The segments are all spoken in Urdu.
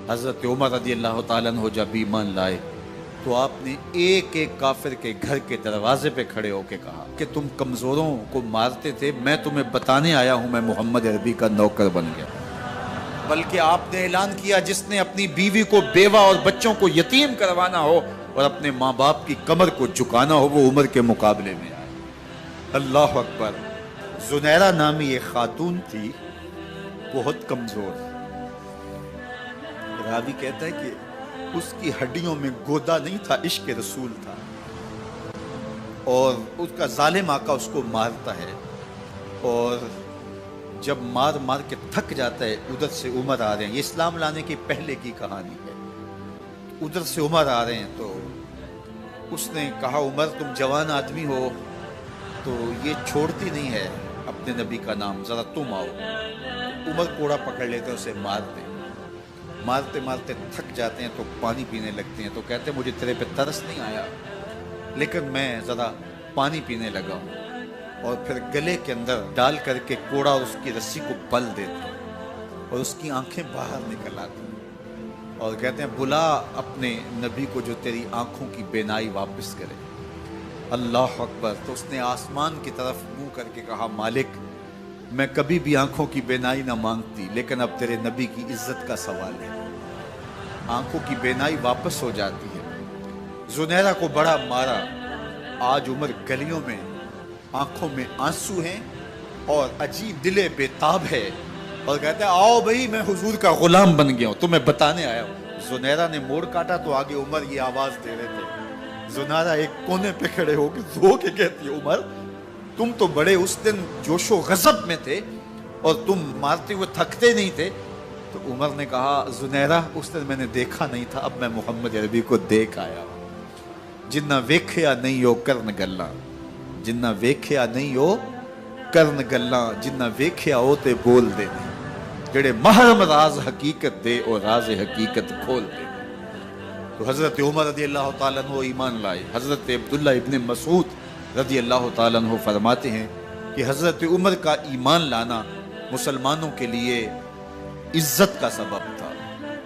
حضرت عمر رضی اللہ تعالیٰ عنہ جب ایمان لائے تو آپ نے ایک ایک کافر کے گھر کے دروازے پہ کھڑے ہو کے کہا کہ تم کمزوروں کو مارتے تھے، میں تمہیں بتانے آیا ہوں میں محمد عربی کا نوکر بن گیا۔ بلکہ آپ نے اعلان کیا جس نے اپنی بیوی کو بیوہ اور بچوں کو یتیم کروانا ہو اور اپنے ماں باپ کی کمر کو جھکانا ہو وہ عمر کے مقابلے میں آئے۔ اللہ اکبر۔ زنیرہ نامی ایک خاتون تھی، بہت کمزور، راوی کہتا ہے کہ اس کی ہڈیوں میں گودا نہیں تھا، عشق رسول تھا، اور اس کا ظالم آقا اس کو مارتا ہے، اور جب مار مار کے تھک جاتا ہے ادھر سے عمر آ رہے ہیں، یہ اسلام لانے کی پہلے کی کہانی ہے، ادھر سے عمر آ رہے ہیں تو اس نے کہا عمر تم جوان آدمی ہو تو یہ چھوڑتی نہیں ہے اپنے نبی کا نام، ذرا تم آؤ۔ عمر کوڑا پکڑ لیتے ہیں، اسے مارتے مارتے مارتے تھک جاتے ہیں تو پانی پینے لگتے ہیں، تو کہتے ہیں مجھے تیرے پہ ترس نہیں آیا لیکن میں ذرا پانی پینے لگا ہوں، اور پھر گلے کے اندر ڈال کر کے کوڑا اور اس کی رسی کو بل دیتے ہیں اور اس کی آنکھیں باہر نکل آتی ہیں اور کہتے ہیں بلا اپنے نبی کو جو تیری آنکھوں کی بینائی واپس کرے۔ اللہ اکبر۔ تو اس نے آسمان کی طرف منہ کر کے کہا مالک میں کبھی بھی آنکھوں کی بینائی نہ مانگتی لیکن اب تیرے نبی کی عزت کا سوال ہے۔ آنکھوں کی بینائی واپس ہو جاتی ہے۔ زنیرہ کو بڑا مارا، آج عمر گلیوں میں آنکھوں میں آنسو ہیں اور عجیب دل بے تاب ہے اور کہتے ہیں آؤ بھئی میں حضور کا غلام بن گیا ہوں، تمہیں بتانے آیا ہوں۔ زنیرہ نے موڑ کاٹا تو آگے عمر یہ آواز دے رہے تھے۔ زنیرہ ایک کونے پہ کھڑے ہو کے رو کے کہتی ہے عمر تم تو بڑے اس دن جوش و غضب میں تھے اور تم مارتے ہوئے تھکتے نہیں تھے۔ تو عمر نے کہا زنیرہ اس دن میں نے دیکھا نہیں تھا، اب میں محمد عربی کو دیکھ آیا ہوں۔ جنہ ویکھیا نہیں ہو کرن گلاں، جنہ ویکھیا نہیں ہو کرن گلاں، جنہ ویکھیا ہو تے بول دے، جڑے محرم راز حقیقت دے اور راز حقیقت کھول دے۔ تو حضرت عمر رضی اللہ تعالیٰ عنہ ایمان لائے۔ حضرت عبداللہ ابن مسعود رضی اللہ تعالیٰ عنہ فرماتے ہیں کہ حضرت عمر کا ایمان لانا مسلمانوں کے لیے عزت کا سبب تھا،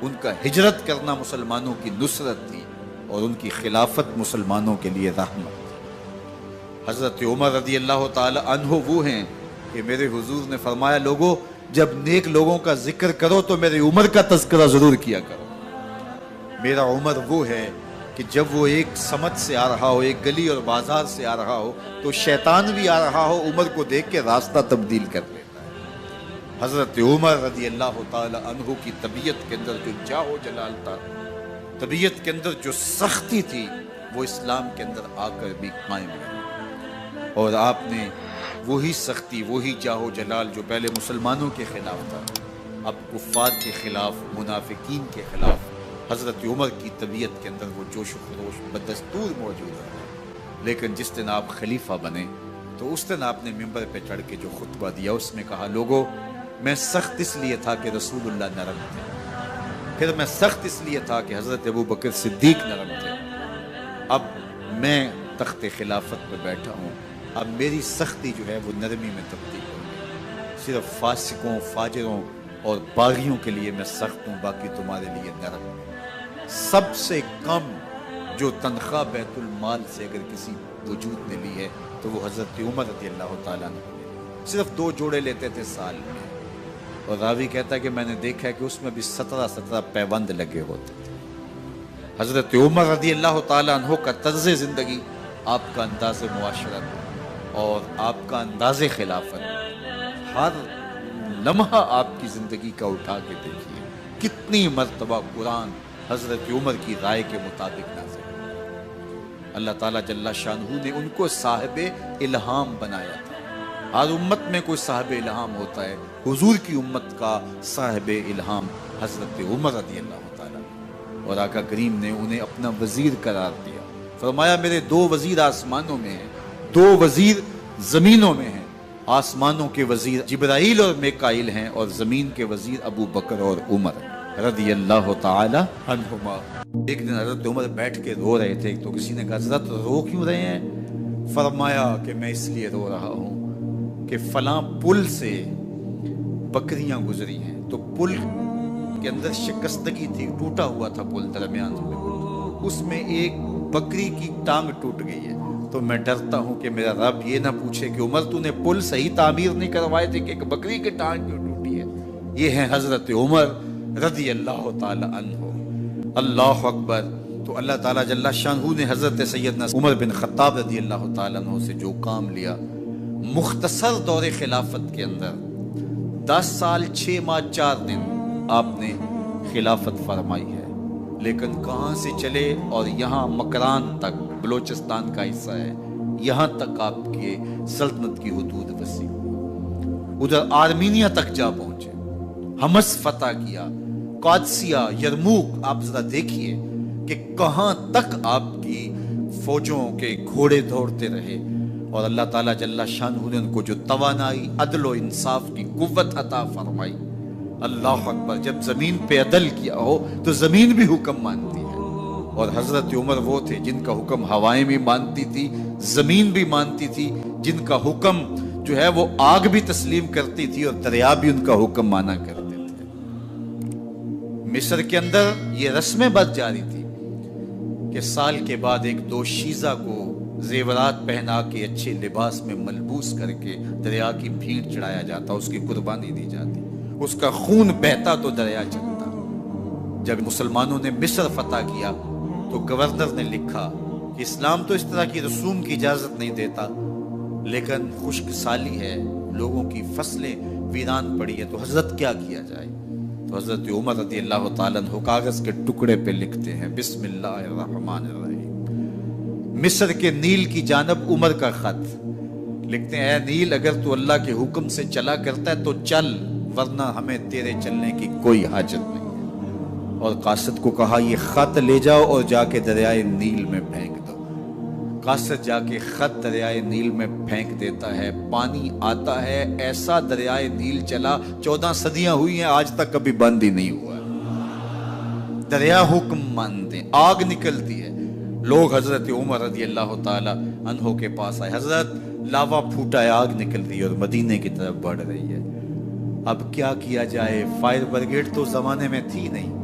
ان کا ہجرت کرنا مسلمانوں کی نصرت تھی اور ان کی خلافت مسلمانوں کے لیے رحمت تھی۔ حضرت عمر رضی اللہ تعالی عنہ وہ ہیں کہ میرے حضور نے فرمایا لوگوں جب نیک لوگوں کا ذکر کرو تو میرے عمر کا تذکرہ ضرور کیا کرو۔ میرا عمر وہ ہے کہ جب وہ ایک سمت سے آ رہا ہو، ایک گلی اور بازار سے آ رہا ہو تو شیطان بھی آ رہا ہو عمر کو دیکھ کے راستہ تبدیل کر لیتا ہے۔ حضرت عمر رضی اللہ تعالی عنہ کی طبیعت کے اندر جو جاہ و جلال تھا، طبیعت کے اندر جو سختی تھی، وہ اسلام کے اندر آ کر بھی قائم ہے، اور آپ نے وہی سختی، وہی جاہ و جلال جو پہلے مسلمانوں کے خلاف تھا اب کفار کے خلاف، منافقین کے خلاف، حضرت عمر کی طبیعت کے اندر وہ جوش و خروش بدستور موجود ہے۔ لیکن جس دن آپ خلیفہ بنے تو اس دن آپ نے ممبر پہ چڑھ کے جو خطبہ دیا اس میں کہا لوگوں میں سخت اس لیے تھا کہ رسول اللہ نرم تھے، پھر میں سخت اس لیے تھا کہ حضرت ابو بکر صدیق نرم تھے، اب میں تخت خلافت پہ بیٹھا ہوں، اب میری سختی جو ہے وہ نرمی میں تبدیل ہو گئی، صرف فاسقوں، فاجروں اور باغیوں کے لیے میں سخت ہوں، باقی تمہارے لیے نرم ہوں۔ سب سے کم جو تنخواہ بیت المال سے اگر کسی وجود نے لی ہے تو وہ حضرت عمر رضی اللہ تعالیٰ نے صرف 2 جوڑے لیتے تھے سال میں، اور راوی کہتا ہے کہ میں نے دیکھا ہے کہ اس میں بھی 17 پیوند لگے ہوتے تھے۔ حضرت عمر رضی اللہ تعالیٰ عنہ کا طرز زندگی، آپ کا انداز معاشرت اور آپ کا انداز خلافت، ہر لمحہ آپ کی زندگی کا اٹھا کے دیکھیے کتنی مرتبہ قرآن حضرت عمر کی رائے کے مطابق نازل ہے۔ اللہ تعالیٰ جل شانہ نے ان کو صاحب الہام بنایا تھا۔ ہر امت میں کوئی صاحب الہام ہوتا ہے، حضور کی امت کا صاحب الہام حضرت عمر رضی اللہ تعالیٰ، اور آقا کریم نے انہیں اپنا وزیر قرار دیا، فرمایا میرے 2 وزیر آسمانوں میں ہیں، 2 وزیر زمینوں میں ہیں، آسمانوں کے وزیر جبرائیل اور میکائیل ہیں اور زمین کے وزیر ابو بکر اور عمر رضی اللہ تعالی عنہما۔ ایک دن حضرت عمر بیٹھ کے رو رہے تھے تو کسی نے کہا حضرت رو کیوں رہے ہیں؟ فرمایا کہ میں اس لیے رو رہا ہوں کہ فلاں پل سے بکریاں گزری ہیں، تو پل کے اندر شکستگی تھی، ٹوٹا ہوا تھا پل درمیان میں، اس میں ایک بکری کی ٹانگ ٹوٹ گئی ہے، تو میں ڈرتا ہوں کہ میرا رب یہ نہ پوچھے کہ عمر تو نے پل صحیح تعمیر نہیں کروائے تھے کہ ایک بکری کی ٹانگ کیوں ٹوٹی ہے۔ یہ ہیں حضرت عمر رضی اللہ تعالی عنہ۔ اللہ اکبر۔ تو اللہ تعالیٰ جل شانہ نے حضرت سیدنا عمر بن خطاب رضی اللہ تعالیٰ عنہ سے جو کام لیا، مختصر دور خلافت کے اندر 10 سال 6 ماہ 4 دن آپ نے خلافت فرمائی ہے، لیکن کہاں سے چلے اور یہاں مکران تک، بلوچستان کا حصہ ہے، یہاں تک آپ کے سلطنت کی حدود وسیع ہوئی، ادھر آرمینیا تک جا پہنچے، حمص فتح کیا، قادسیہ، یرموک۔ آپ ذرا دیکھیے کہ کہاں تک آپ کی فوجوں کے گھوڑے دوڑتے رہے، اور اللہ تعالیٰ جل شانہ نے ان کو جو توانائی، عدل و انصاف کی قوت عطا فرمائی۔ اللہ اکبر۔ جب زمین پہ عدل کیا ہو تو زمین بھی حکم مانتی ہے، اور حضرت عمر وہ تھے جن کا حکم ہوائیں بھی مانتی تھی، زمین بھی مانتی تھی، جن کا حکم جو ہے وہ آگ بھی تسلیم کرتی تھی اور دریا بھی ان کا حکم مانا کرتے تھے۔ مصر کے اندر یہ رسمیں بد جاری تھی کہ سال کے بعد ایک دوشیزہ کو زیورات پہنا کے اچھے لباس میں ملبوس کر کے دریا کی بھیڑ چڑھایا جاتا، اس کی قربانی دی جاتی، اس کا خون بہتا تو دریا چلتا۔ جب مسلمانوں نے مصر فتح کیا تو گورنر نے لکھا کہ اسلام تو اس طرح کی رسوم کی اجازت نہیں دیتا، لیکن خشک سالی ہے، لوگوں کی فصلیں ویران پڑی ہے، تو حضرت کیا کیا جائے؟ تو حضرت عمر رضی اللہ تعالیٰ عنہ کاغذ کے ٹکڑے پہ لکھتے ہیں بسم اللہ الرحمن الرحیم، مصر کے نیل کی جانب عمر کا خط لکھتے ہیں، اے نیل اگر تو اللہ کے حکم سے چلا کرتا ہے تو چل، ورنہ ہمیں تیرے چلنے کی کوئی حاجت نہیں ہے۔ اور قاصد کو کہا یہ خط لے جاؤ اور جا کے دریائے نیل میں پھینک دو۔ قاصد جا کے خط دریائے نیل میں پھینک دیتا ہے، پانی آتا ہے، ایسا دریائے نیل چلا، 14 صدیاں ہوئی ہیں آج تک کبھی بند ہی نہیں ہوا۔ دریا حکم مانتے، آگ نکلتی ہے۔ لوگ حضرت عمر رضی اللہ تعالی عنہ کے پاس آئے، حضرت لاوا پھوٹا ہے، آگ نکل رہی ہے اور مدینے کی طرف بڑھ رہی ہے، اب کیا کیا جائے؟ فائر بریگیڈ تو زمانے میں تھی نہیں۔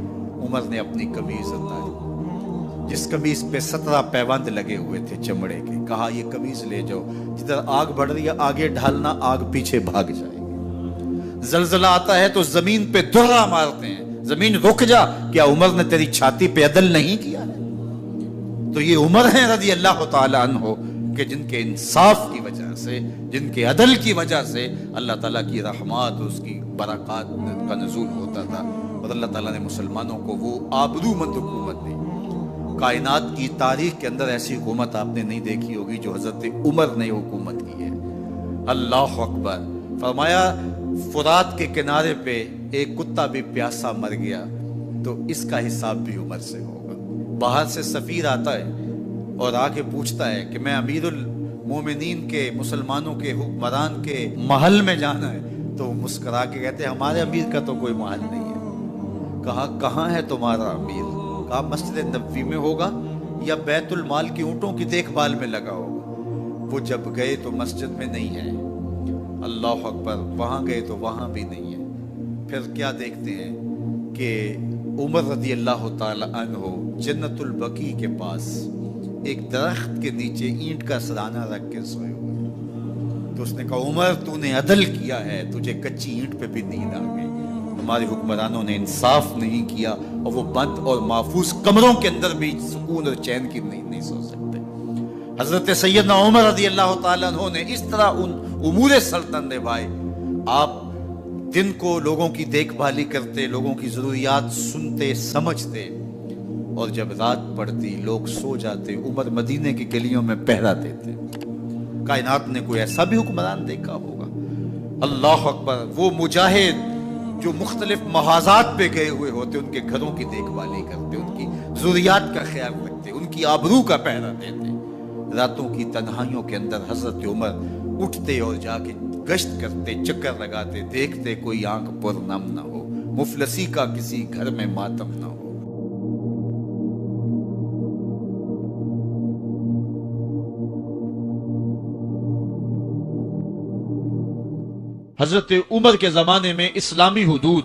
عمر نے اپنی قمیض اتاری، جس قمیض پہ 17 پیوند لگے ہوئے تھے چمڑے کے، کہا یہ قمیض لے جاؤ، جدھر آگ بڑھ رہی ہے آگے ڈھالنا، آگ پیچھے بھاگ جائے گی۔ زلزلہ آتا ہے تو زمین پہ دھرا مارتے ہیں، زمین رک جا، کیا عمر نے تیری چھاتی پہ عدل نہیں کیا ہے؟ تو یہ عمر ہیں رضی اللہ تعالی عنہ کہ جن کے انصاف کی وجہ سے، جن کے عدل کی وجہ سے اللہ تعالیٰ کی رحمات، اس کی برکات کا نزول ہوتا تھا، اور اللہ تعالیٰ نے مسلمانوں کو وہ آبرو مند حکومت دی۔ کائنات کی تاریخ کے اندر ایسی حکومت آپ نے نہیں دیکھی ہوگی جو حضرت عمر نے حکومت کی ہے۔ اللہ اکبر۔ فرمایا فرات کے کنارے پہ ایک کتا بھی پیاسا مر گیا تو اس کا حساب بھی عمر سے ہوگا۔ باہر سے سفیر آتا ہے اور آ کے پوچھتا ہے کہ میں امیر المومنین کے، مسلمانوں کے حکمران کے محل میں جانا ہے، تو مسکرا کے کہتے ہیں ہمارے امیر کا تو کوئی محل نہیں ہے۔ کہا کہاں ہے تمہارا امیر؟ کہا مسجد نبوی میں ہوگا یا بیت المال کی اونٹوں کی دیکھ بھال میں لگا ہوگا۔ وہ جب گئے تو مسجد میں نہیں ہے، اللہ اکبر، وہاں گئے تو وہاں بھی نہیں ہے۔ پھر کیا دیکھتے ہیں کہ عمر رضی اللہ تعالی عنہ جنت البقیع کے پاس ایک درخت کے نیچے اینٹ کا سرانہ رکھ کے سوئے ہوئے، تو اس نے کہا عمر تو نے عدل کیا ہے، تجھے کچی اینٹ پہ بھی نیند آ گئی، ہمارے حکمرانوں نے انصاف نہیں کیا، اور وہ بند اور محفوظ کمروں کے اندر بھی سکون اور چین کی نیند نہیں سو سکتے۔ حضرت سیدنا عمر رضی اللہ تعالیٰ عنہ نے اس طرح ان امور سلطنت نبھائے۔ آپ دن کو لوگوں کی دیکھ بھالی کرتے، لوگوں کی ضروریات سنتے سمجھتے، اور جب رات پڑتی لوگ سو جاتے، عمر مدینے کی گلیوں میں پہرا دیتے۔ کائنات نے کوئی ایسا بھی حکمران دیکھا ہوگا؟ اللہ اکبر۔ وہ مجاہد جو مختلف محاذات پہ گئے ہوئے ہوتے، ان کے گھروں کی دیکھ بھالی کرتے، ان کی ضروریات کا خیال رکھتے، ان کی آبرو کا پہرا دیتے۔ راتوں کی تنہائیوں کے اندر حضرت عمر اٹھتے اور جا کے گشت کرتے، چکر لگاتے، دیکھتے کوئی آنکھ پر نم نہ ہو، مفلسی کا کسی گھر میں ماتم نہ ہو۔ حضرت عمر کے زمانے میں اسلامی حدود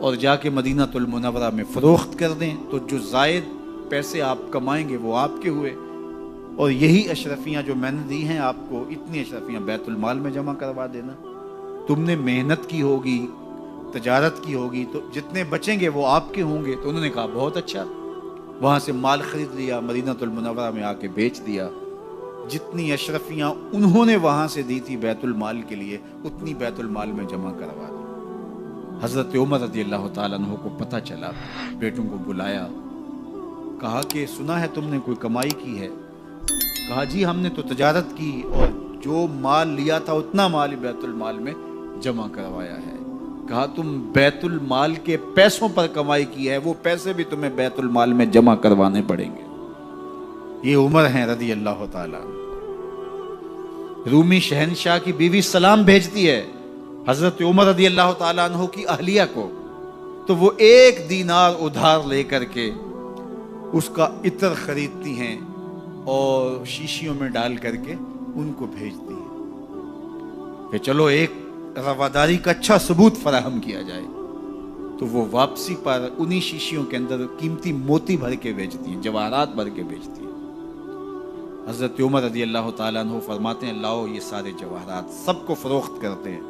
اور جا کے مدینہ المنورہ میں فروخت کر دیں، تو جو زائد پیسے آپ کمائیں گے وہ آپ کے ہوئے، اور یہی اشرفیاں جو میں نے دی ہیں آپ کو، اتنی اشرفیاں بیت المال میں جمع کروا دینا۔ تم نے محنت کی ہوگی، تجارت کی ہوگی، تو جتنے بچیں گے وہ آپ کے ہوں گے۔ تو انہوں نے کہا بہت اچھا، وہاں سے مال خرید لیا، مدینہ المنورہ میں آ کے بیچ دیا۔ جتنی اشرفیاں انہوں نے وہاں سے دی تھی بیت المال کے لیے، اتنی بیت المال میں جمع کروا دی۔ حضرت عمر رضی اللہ تعالیٰ عنہ کو پتہ چلا، بیٹوں کو بلایا، کہا کہ سنا ہے تم نے کوئی کمائی کی ہے؟ کہا جی ہم نے تو تجارت کی اور جو مال لیا تھا اتنا مال ہی بیت المال میں جمع کروایا ہے۔ کہا تم بیت المال کے پیسوں پر کمائی کی ہے، وہ پیسے بھی تمہیں بیت المال میں جمع کروانے پڑیں گے۔ یہ عمر ہیں رضی اللہ تعالیٰ۔ رومی شہنشاہ کی بیوی سلام بھیجتی ہے حضرت عمر رضی اللہ تعالیٰ عنہ کی اہلیہ کو، تو وہ 1 دینار ادھار لے کر کے اس کا عطر خریدتی ہیں اور شیشیوں میں ڈال کر کے ان کو بھیجتی ہیں کہ چلو ایک رواداری کا اچھا ثبوت فراہم کیا جائے۔ تو وہ واپسی پر انہی شیشیوں کے اندر قیمتی موتی بھر کے بیچتی ہیں، جواہرات بھر کے بیچتی ہیں۔ حضرت عمر رضی اللہ تعالیٰ عنہ فرماتے ہیں لاؤ یہ سارے جواہرات، سب کو فروخت کرتے ہیں،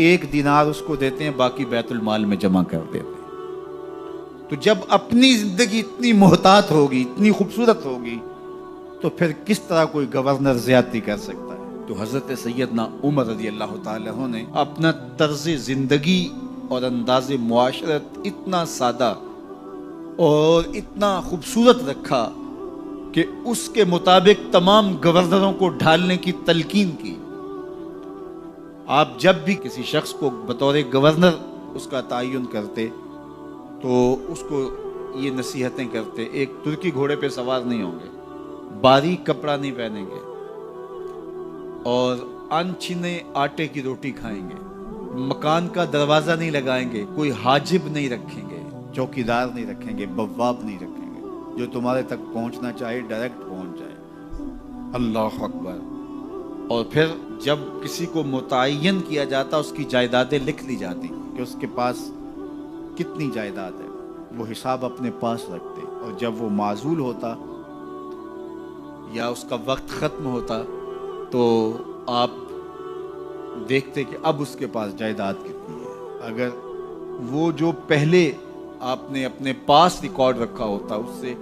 1 دینار اس کو دیتے ہیں، باقی بیت المال میں جمع کر دیتے ہیں۔ تو جب اپنی زندگی اتنی محتاط ہوگی، اتنی خوبصورت ہوگی، تو پھر کس طرح کوئی گورنر زیادتی کر سکتا ہے؟ تو حضرت سیدنا عمر رضی اللہ تعالیٰ عنہ نے اپنا طرز زندگی اور انداز معاشرت اتنا سادہ اور اتنا خوبصورت رکھا کہ اس کے مطابق تمام گورنروں کو ڈھالنے کی تلقین کی۔ آپ جب بھی کسی شخص کو بطور گورنر اس کا تعین کرتے تو اس کو یہ نصیحتیں کرتے، ایک ترکی گھوڑے پہ سوار نہیں ہوں گے، باریک کپڑا نہیں پہنیں گے، اور انچھنے آٹے کی روٹی کھائیں گے، مکان کا دروازہ نہیں لگائیں گے، کوئی حاجب نہیں رکھیں گے، چوکیدار نہیں رکھیں گے، بواب نہیں رکھیں گے، جو تمہارے تک پہنچنا چاہے ڈائریکٹ پہنچ جائے۔ اللہ اکبر۔ اور پھر جب کسی کو متعین کیا جاتا اس کی جائیدادیں لکھ لی جاتی کہ اس کے پاس کتنی جائیداد ہے، وہ حساب اپنے پاس رکھتے، اور جب وہ معزول ہوتا یا اس کا وقت ختم ہوتا تو آپ دیکھتے کہ اب اس کے پاس جائیداد کتنی ہے۔ اگر وہ جو پہلے آپ نے اپنے پاس ریکارڈ رکھا ہوتا اس سے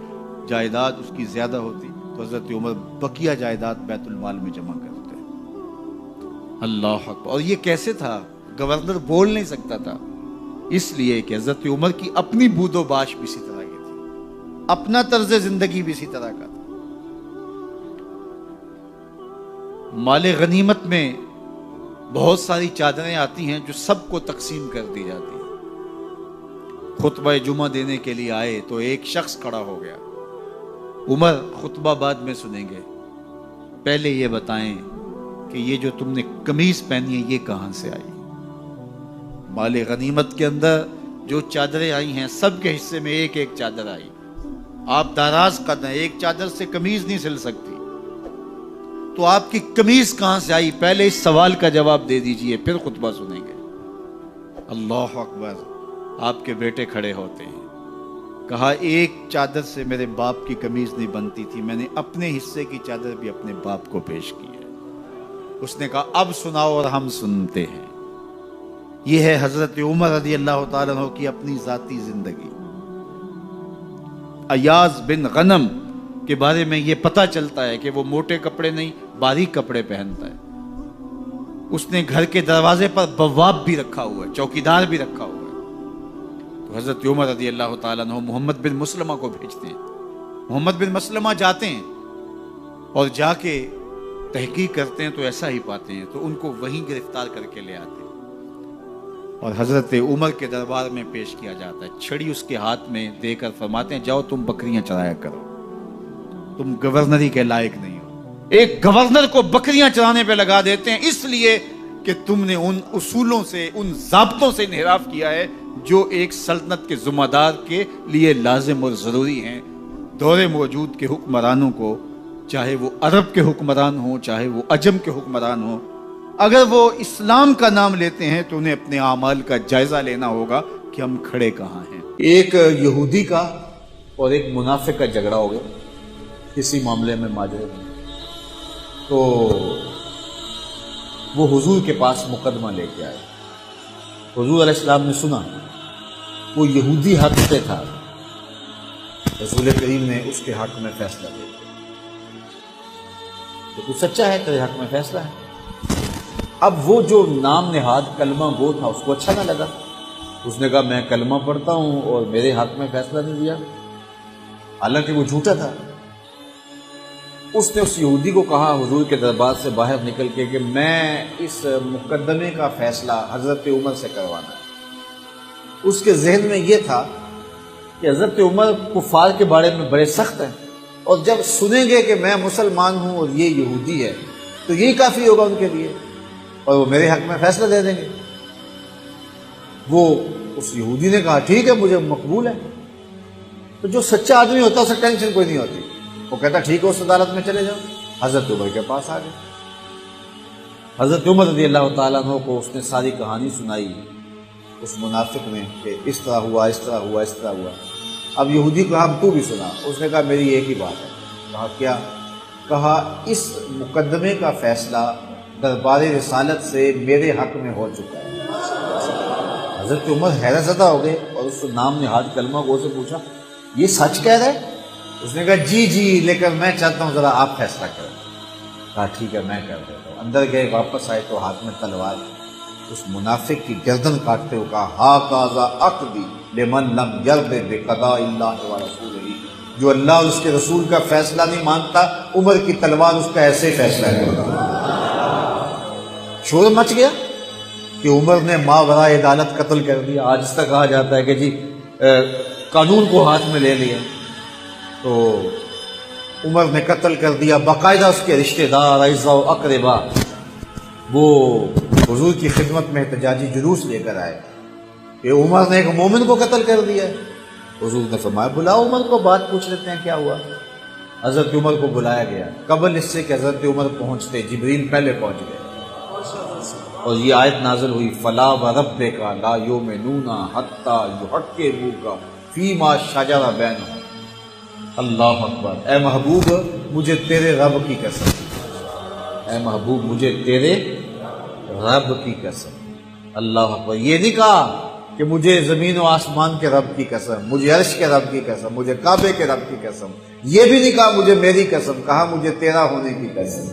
جائیداد اس کی زیادہ ہوتی تو حضرت عمر بقیہ جائیداد بیت المال میں جمع کرتے۔ اللہ اکبر۔ اور یہ کیسے تھا؟ گورنر بول نہیں سکتا تھا، اس لیے کہ حضرت عمر کی اپنی بود و باش بھی اسی طرح کی تھی، اپنا طرز زندگی بھی اسی طرح کا تھا۔ مال غنیمت میں بہت ساری چادریں آتی ہیں جو سب کو تقسیم کر دی جاتی ہیں۔ خطبہ جمعہ دینے کے لیے آئے تو ایک شخص کھڑا ہو گیا، عمر خطبہ بعد میں سنیں گے، پہلے یہ بتائیں کہ یہ جو تم نے قمیض پہنی ہے یہ کہاں سے آئی؟ مال غنیمت کے اندر جو چادریں آئی ہیں سب کے حصے میں ایک ایک چادر آئی، آپ دراز قد ہیں، ایک چادر سے قمیض نہیں سل سکتی، تو آپ کی قمیض کہاں سے آئی؟ پہلے اس سوال کا جواب دے دیجئے، پھر خطبہ سنیں گے۔ اللہ اکبر۔ آپ کے بیٹے کھڑے ہوتے ہیں، کہا ایک چادر سے میرے باپ کی قمیض نہیں بنتی تھی، میں نے اپنے حصے کی چادر بھی اپنے باپ کو پیش کی ہے۔ اس نے کہا اب سناؤ، اور ہم سنتے ہیں۔ یہ ہے حضرت عمر رضی اللہ تعالیٰ عنہ کی اپنی ذاتی زندگی۔ ایاز بن غنم کے بارے میں یہ پتہ چلتا ہے کہ وہ موٹے کپڑے نہیں باریک کپڑے پہنتا ہے۔ اس نے گھر کے دروازے پر بواب بھی رکھا ہوا ہے، چوکیدار بھی رکھا ہوا ہے۔ تو حضرت عمر رضی اللہ تعالیٰ عنہ محمد بن مسلمہ کو بھیجتے ہیں، محمد بن مسلمہ جاتے ہیں اور جا کے تحقیق کرتے ہیں تو ایسا ہی پاتے ہیں، تو ان کو وہیں گرفتار کر کے لے آتے ہیں اور حضرت عمر کے دربار میں پیش کیا جاتا ہے۔ چھڑی اس کے ہاتھ میں دے کر فرماتے ہیں جاؤ تم بکریاں چرایا کرو، تم گورنری کے لائق نہیں ہو۔ ایک گورنر کو بکریاں چرانے پہ لگا دیتے ہیں اس لیے کہ تم نے ان اصولوں سے، ان ضابطوں سے انحراف کیا ہے جو ایک سلطنت کے ذمہ دار کے لیے لازم اور ضروری ہیں۔ دور موجود کے حکمرانوں کو، چاہے وہ عرب کے حکمران ہوں چاہے وہ عجم کے حکمران ہوں، اگر وہ اسلام کا نام لیتے ہیں تو انہیں اپنے اعمال کا جائزہ لینا ہوگا کہ ہم کھڑے کہاں ہیں۔ ایک یہودی کا اور ایک منافق کا جھگڑا ہو گیا کسی معاملے میں، ماجرے میں، تو وہ حضور کے پاس مقدمہ لے کے آئے۔ حضور علیہ السلام نے سنا وہ یہودی حق پہ تھا، رسول کریم نے اس کے حق میں فیصلہ دیا کہ تو سچا ہے، تیرے حق میں فیصلہ ہے۔ اب وہ جو نام نہاد کلمہ گو تھا اس کو اچھا نہ لگا، اس نے کہا میں کلمہ پڑھتا ہوں اور میرے حق میں فیصلہ نہیں دیا، حالانکہ وہ جھوٹا تھا۔ اس نے اس یہودی کو کہا حضور کے دربار سے باہر نکل کے کہ میں اس مقدمے کا فیصلہ حضرت عمر سے کروانا ہے۔ اس کے ذہن میں یہ تھا کہ حضرت عمر کفار کے بارے میں بڑے سخت ہیں، اور جب سنیں گے کہ میں مسلمان ہوں اور یہ یہودی ہے تو یہی کافی ہوگا ان کے لیے، اور وہ میرے حق میں فیصلہ دے دیں گے۔ وہ اس یہودی نے کہا ٹھیک ہے، مجھے مقبول ہے۔ تو جو سچا آدمی ہوتا ہے اسے ٹینشن کوئی نہیں ہوتی، وہ کہتا ٹھیک ہے اس عدالت میں چلے جاؤ۔ حضرت عمر کے پاس آ گئے، حضرت عمر رضی اللہ تعالیٰ عنہ کو اس نے ساری کہانی سنائی اس منافق نے کہ اس طرح ہوا، اس طرح ہوا، اس طرح ہوا۔ اب یہودی کو ہم تو بھی سنا، اس نے کہا میری ایک ہی بات ہے۔ کہا کیا؟ کہا اس مقدمے کا فیصلہ دربار رسالت سے میرے حق میں ہو چکا ہے۔ حضرت عمر حیرت زدہ ہو گئے اور اس نام نہاد کلمہ گو سے پوچھا یہ سچ کہہ رہے؟ اس نے کہا جی جی، لیکن میں چاہتا ہوں ذرا آپ فیصلہ کریں۔ کہا ٹھیک ہے میں کر دیتا ہوں۔ اندر گئے، واپس آئے تو ہاتھ میں تلوار، اس منافق کی گردن کاٹتے ہوئے کہا ہاکذا عقدی لمن لم یرض بقضاء اللہ ورسولہ، جو اللہ اور اس کے رسول کا فیصلہ نہیں مانتا، عمر کی تلوار اس کا ایسے ہی فیصلہ کرتا۔ شور مچ گیا کہ عمر نے ماوراء عدالت قتل کر دیا۔ آج تک کہا جاتا ہے کہ جی قانون کو ہاتھ میں لے لیا، تو عمر نے قتل کر دیا۔ باقاعدہ اس کے رشتہ دار، اعزاء و اقربا وہ حضور کی خدمت میں احتجاجی جلوس لے کر آئے کہ عمر نے ایک مومن کو قتل کر دیا ہے۔ حضور نے فرمایا بلاؤ عمر کو، بات پوچھ لیتے ہیں کیا ہوا۔ حضرت عمر کو بلایا گیا۔ قبل اس سے کہ حضرت عمر پہنچتے جبریل پہلے پہنچ گئے اور یہ آیت نازل ہوئی فلا وربک لا یؤمنون حتی یحکموک فیما شجر بینہم۔ اللہ اکبر۔ اے محبوب مجھے تیرے رب کی قسم، اے محبوب مجھے تیرے رب کی قسم۔ اللہ اکبر۔ یہ نہیں کہا کہ مجھے زمین و آسمان کے رب کی قسم، مجھے عرش کے رب کی قسم، مجھے کعبے کے رب کی قسم، یہ بھی نہیں کہا مجھے میری قسم، کہا مجھے تیرا ہونے کی قسم۔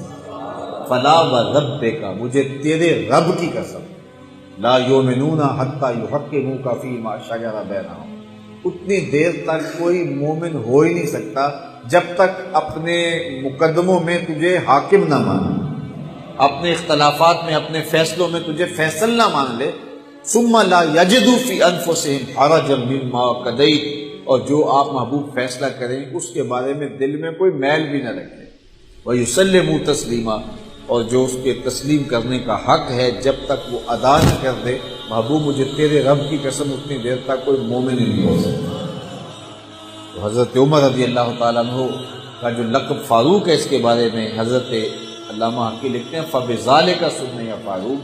فلا وربک، مجھے تیرے رب کی قسم، لا یؤمنون حتی یحکموک فیما شجر بینہم، اتنی دیر تک کوئی مومن ہو ہی نہیں سکتا جب تک اپنے مقدموں میں تجھے حاکم نہ مانے، اپنے اختلافات میں، اپنے فیصلوں میں تجھے فیصل نہ مان لے۔ ثم لا یجدوا فی انفسہم حرجا مما قضیت، اور جو آپ محبوب فیصلہ کریں اس کے بارے میں دل میں کوئی میل بھی نہ رکھے۔ ویسلموا تسلیما، اور جو اس کے تسلیم کرنے کا حق ہے جب تک وہ ادا نہ کر دے، محبوب مجھے تیرے رب کی قسم اتنی دیر تک کوئی مومن ہی نہیں ہو سکتا۔ تو حضرت عمر رضی اللہ تعالیٰ عنہ کا جو لقب فاروق ہے، اس کے بارے میں حضرت علامہ حقی لکھتے ہیں فَبِذَالِكَ سُمِّيَ فاروق،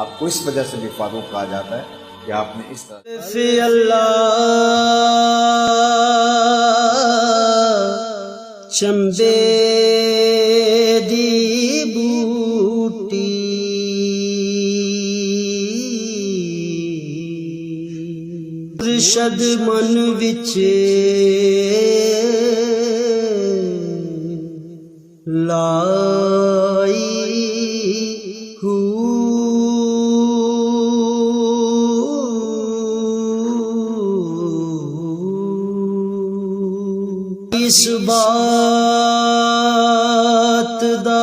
آپ کو اس وجہ سے بھی فاروق کہا جاتا ہے کہ آپ نے اس طرح فی اللہ چمبے دی بوٹی رشد من وچ لائی اس بات دا